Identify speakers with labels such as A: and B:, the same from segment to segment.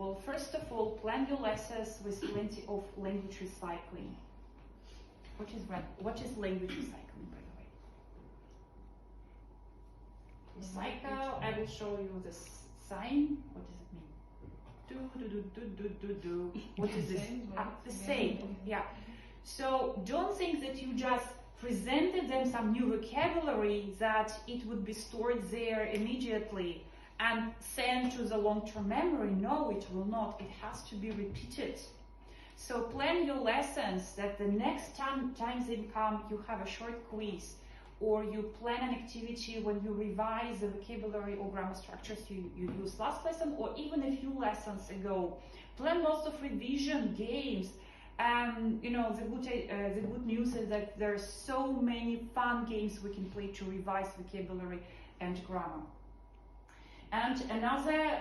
A: Well, first of all, plan your lessons with plenty of language recycling. What is language recycling, by the way? Recycle, I will show you this sign. What does it mean? Do. What is this? The same, yeah. So don't think that you just presented them some new vocabulary that it would be stored there immediately and sent to the long-term memory. No, it will not. It has to be repeated. So plan your lessons that the next time they come, you have a short quiz, or you plan an activity when you revise the vocabulary or grammar structures you used last lesson, or even a few lessons ago. Plan lots of revision games. And you know, the good news is that there are so many fun games we can play to revise vocabulary and grammar. And another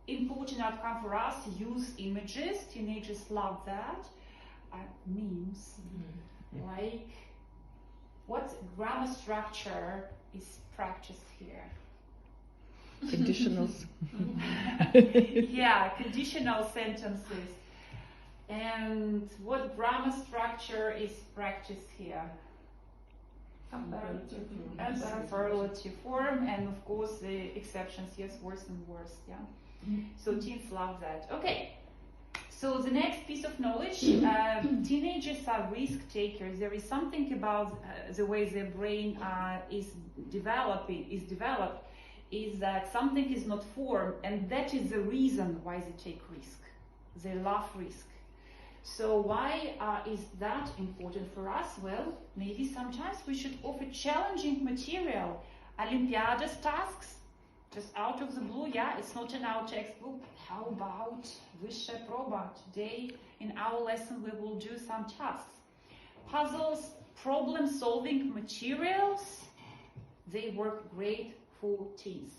A: important outcome for us, use images. Teenagers love that. Memes, like what grammar structure is practiced here?
B: Conditionals.
A: Yeah, conditional sentences. And what grammar structure is practiced here? Comparative form, and of course the exceptions, yes, worse and worse, yeah. So teens love that. Okay, so the next piece of knowledge, teenagers are risk takers. There is something about the way their brain is developed, is that something is not formed, and that is the reason why they take risk. They love risk. So why is that important for us? Well, maybe sometimes we should offer challenging material, Olympiadas tasks, just out of the blue. Yeah, it's not in our textbook. How about Vysshaya Proba? Today in our lesson we will do some tasks. Puzzles, problem-solving materials, they work great for teens.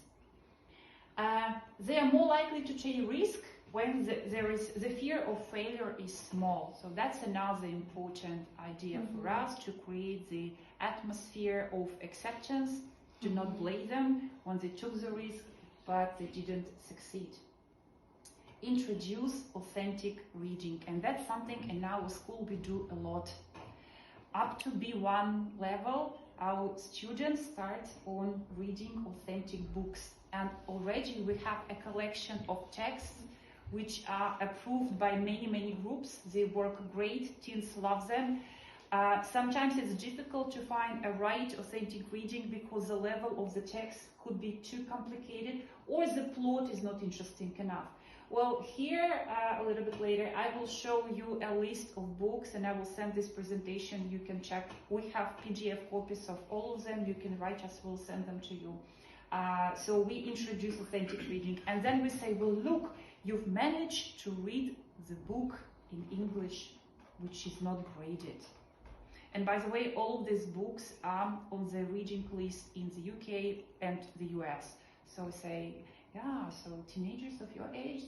A: They are more likely to take risk when the fear of failure is small. So that's another important idea for us, to create the atmosphere of acceptance. Do not blame them when they took the risk, but they didn't succeed. Introduce authentic reading, and that's something in our school we do a lot. Up to B1 level, our students start on reading authentic books, and already we have a collection of texts which are approved by many groups. They work great, teens love them. Sometimes it's difficult to find a right authentic reading because the level of the text could be too complicated, or the plot is not interesting enough. Well, here a little bit later I will show you a list of books, and I will send this presentation. You can check. We have PDF copies of all of them. You can write us, we'll send them to you. So we introduce authentic reading, and then we say, well, look, you've managed to read the book in English, which is not graded. And by the way, all of these books are on the reading list in the UK and the US. So we say, yeah, so teenagers of your age,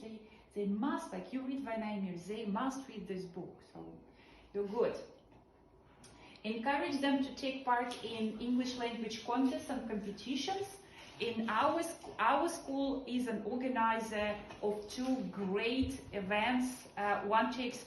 A: they must, like you read Vainaimir, they must read this book. So you're good. Encourage them to take part in English language contests and competitions. In our school is an organizer of two great events. One takes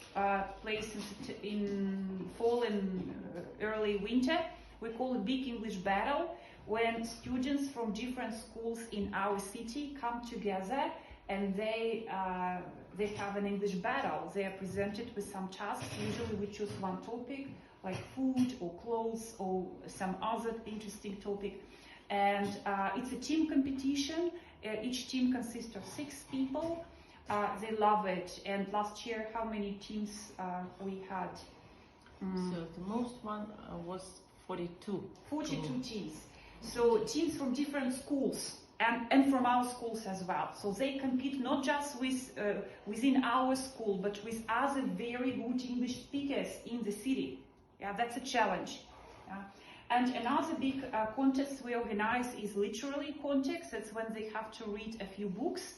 A: place in fall and early winter. We call it Big English Battle, when students from different schools in our city come together and they have an English battle. They are presented with some tasks. Usually we choose one topic, like food or clothes or some other interesting topic. And it's a team competition. Each team consists of 6 people. They love it. And last year, how many teams we had?
B: So the most one was 42.
A: 42 teams. So teams from different schools and from our schools as well. So they compete not just with within our school, but with other very good English speakers in the city. Yeah, that's a challenge. Yeah. And another big contest we organize is literary contest. That's when they have to read a few books,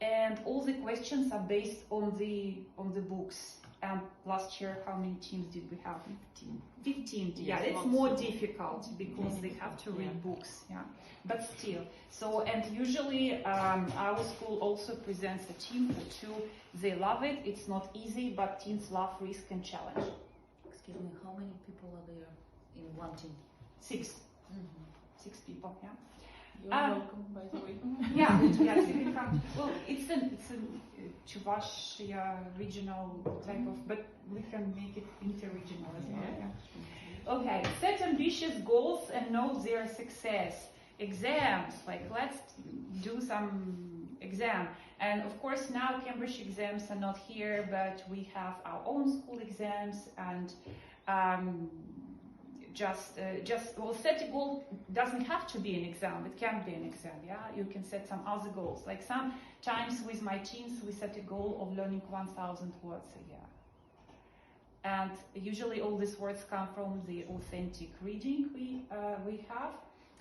A: and all the questions are based on the books. And last year, how many teams did we have? 15. 15. Yeah,
B: Yes,
A: it's more difficult because they have to read books. Yeah, but still. So, and usually our school also presents a team for two. They love it. It's not easy, but teens love risk and challenge.
C: Excuse me, how many people are there in one team?
A: 6. 6 people. Yeah.
B: You're welcome, by the way.
A: Yeah, yes, you can come. Well, it's a Chuvashia regional type of, but we can make it inter-regional as well. Yeah. Okay, set ambitious goals and note their success. Exams, like let's do some exam. And of course now Cambridge exams are not here, but we have our own school exams and well, set a goal doesn't have to be an exam. It can be an exam. Yeah, you can set some other goals. Like sometimes with my teens, we set a goal of learning 1,000 words a year. And usually all these words come from the authentic reading we have.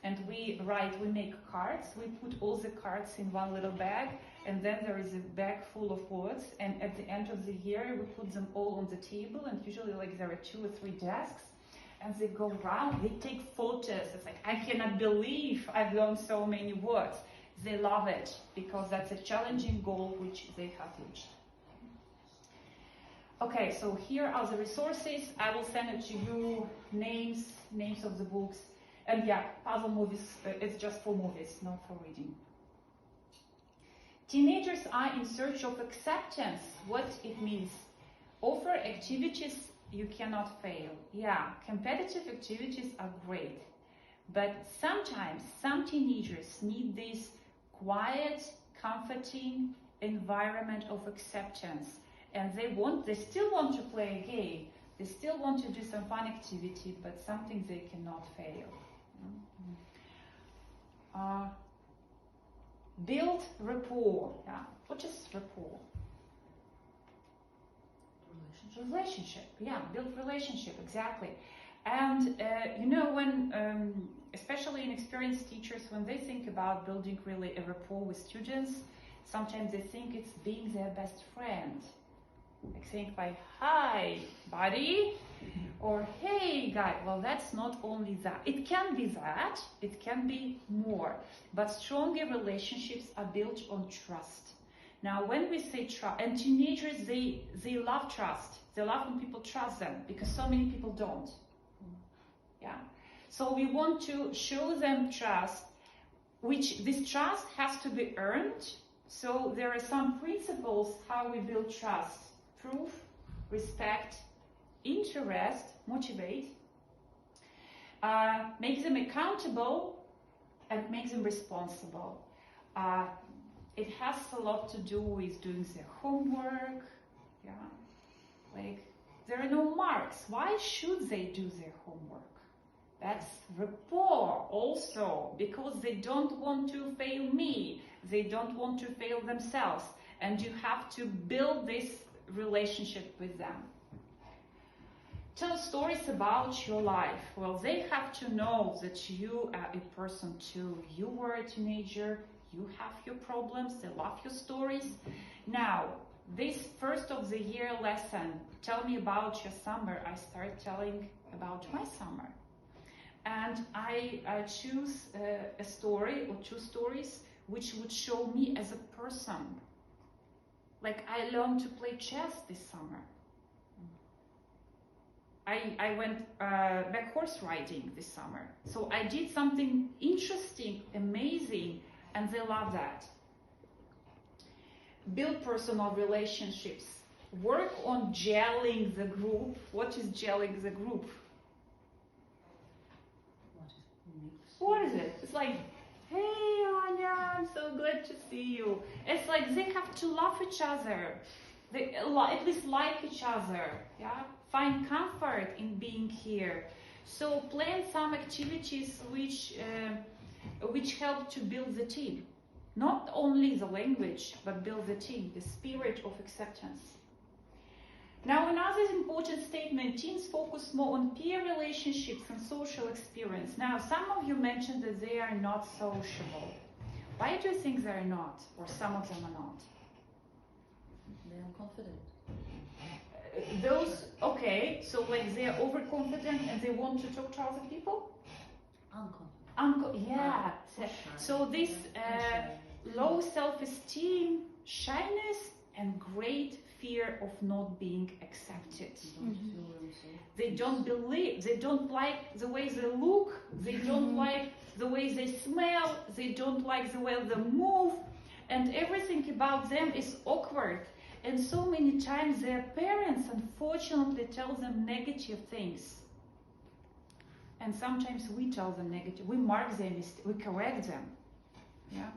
A: And we make cards. We put all the cards in one little bag, and then there is a bag full of words. And at the end of the year, we put them all on the table. And usually, like there are 2 or 3 desks. And they go around, they take photos. It's like, I cannot believe I've learned so many words. They love it because that's a challenging goal which they have reached. Okay, so here are the resources. I will send it to you, names of the books. And yeah, puzzle movies, it's just for movies, not for reading. Teenagers are in search of acceptance. What it means? Offer activities you cannot fail. Yeah, competitive activities are great, but sometimes some teenagers need this quiet, comforting environment of acceptance, and they still want to play a game, they still want to do some fun activity, but something they cannot fail. Build rapport. Yeah, what is rapport? Relationship, yeah, build relationship, exactly. And you know, when especially inexperienced teachers, when they think about building really a rapport with students, sometimes they think it's being their best friend. Like saying like, hi buddy, or hey guy. Well, that's not only that. It can be that, it can be more, but stronger relationships are built on trust. Now, when we say trust, and teenagers, they love trust. They love when people trust them because so many people don't. Yeah. So we want to show them trust, which this trust has to be earned. So there are some principles how we build trust: proof, respect, interest, motivate, make them accountable, and make them responsible. It has a lot to do with doing their homework. Yeah. Like, there are no marks. Why should they do their homework? That's rapport also, because they don't want to fail me. They don't want to fail themselves. And you have to build this relationship with them. Tell stories about your life. Well, they have to know that you are a person too. You were a teenager. You have your problems. They love your stories. Now, this first of the year lesson, tell me about your summer. I start telling about my summer. And I choose a story or 2 stories which would show me as a person. Like, I learned to play chess this summer. I went back horse riding this summer. So I did something interesting, amazing, and they love that. Build personal relationships. Work on gelling the group. What is gelling the group? What is it? It's like, hey Anya, I'm so glad to see you. It's like they have to love each other. They at least like each other. Yeah, find comfort in being here. So plan some activities which help to build the team. Not only the language, but build the team, the spirit of acceptance. Now, another important statement, teens focus more on peer relationships and social experience. Now, some of you mentioned that they are not sociable. Why do you think they are not, or some of them are not?
C: They are confident.
A: those, okay, so like they're overconfident and they want to talk to other people? Yeah. So this low self-esteem, shyness, and great fear of not being accepted. They don't believe, they don't like the way they look, they don't like the way they smell, they don't like the way they move, and everything about them is awkward. And so many times their parents unfortunately tell them negative things. And sometimes we tell them negative, we mark their mistakes, we correct them. Yeah.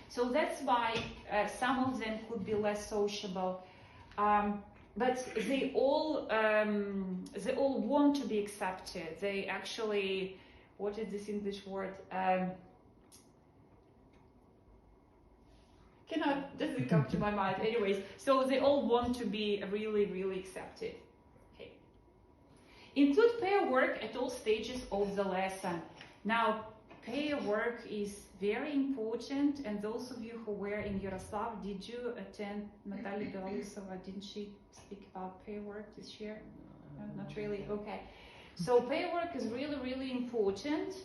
A: So that's why some of them could be less sociable, but they all want to be accepted. They actually, what is this English word? Doesn't come to my mind. Anyways, so they all want to be really, really accepted. Okay. Include pair work at all stages of the lesson. Now, pair work is very important, and those of you who were in Yaroslav, did you attend Natалья Филиппова? Didn't she speak about pair work this year? No, not really. Okay. So pair work is really, really important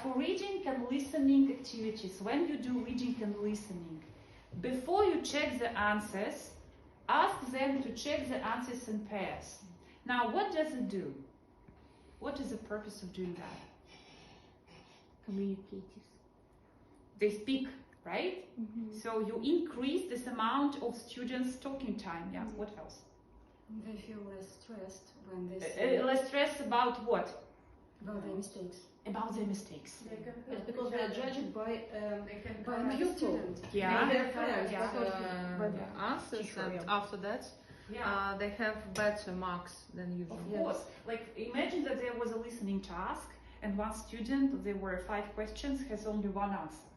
A: for reading and listening activities. When you do reading and listening, before you check the answers, ask them to check the answers in pairs. Now, what does it do? What is the purpose of doing that?
D: Communicative.
A: They speak, right? So you increase this amount of students' talking time. Yeah. What else?
E: They feel less stressed when they say
A: Less stress about what?
E: about their mistakes.
A: About their mistakes.
D: Yes, because they are judged by
E: By
D: pupil.
A: Yeah.
D: By their friends.
A: Yeah.
D: By the
B: Answers,
A: Teacher,
B: and
A: yeah.
B: after that,
A: Yeah.
B: they have better marks than usual.
A: Of course. Like, imagine that there was a listening task, and one student, there were 5 questions, has only 1 answer.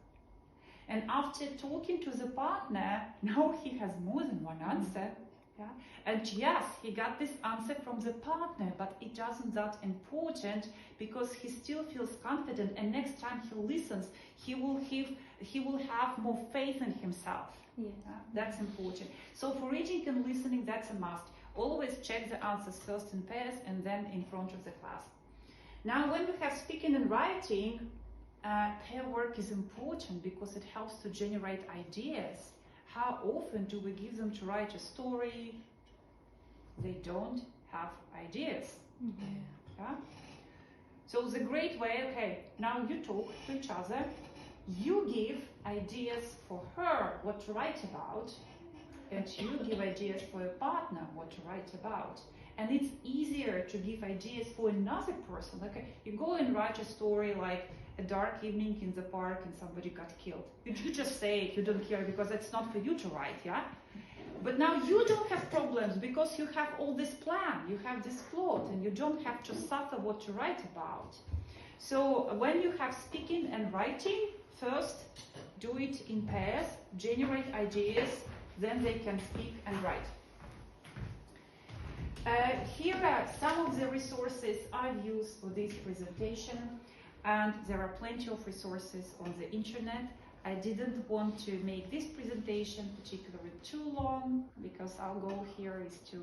A: And after talking to the partner, now he has more than 1 answer. Yeah? And yes, he got this answer from the partner, but it doesn't that important because he still feels confident, and next time he listens, he will have more faith in himself.
D: Yeah.
A: That's important. So for reading and listening, that's a must. Always check the answers first in pairs and then in front of the class. Now, when we have speaking and writing, pair work is important because it helps to generate ideas. How often do we give them to write a story? They don't have ideas. Yeah? So the great way, okay, now you talk to each other, you give ideas for her what to write about, and you give ideas for your partner what to write about. And it's easier to give ideas for another person. Like, you go and write a story like a dark evening in the park and somebody got killed. You just say it, you don't care because it's not for you to write, yeah? But now you don't have problems because you have all this plan, you have this plot, and you don't have to suffer what to write about. So when you have speaking and writing, first do it in pairs, generate ideas, then they can speak and write. Here are some of the resources I've used for this presentation, and there are plenty of resources on the internet. I didn't want to make this presentation particularly too long because our goal here is to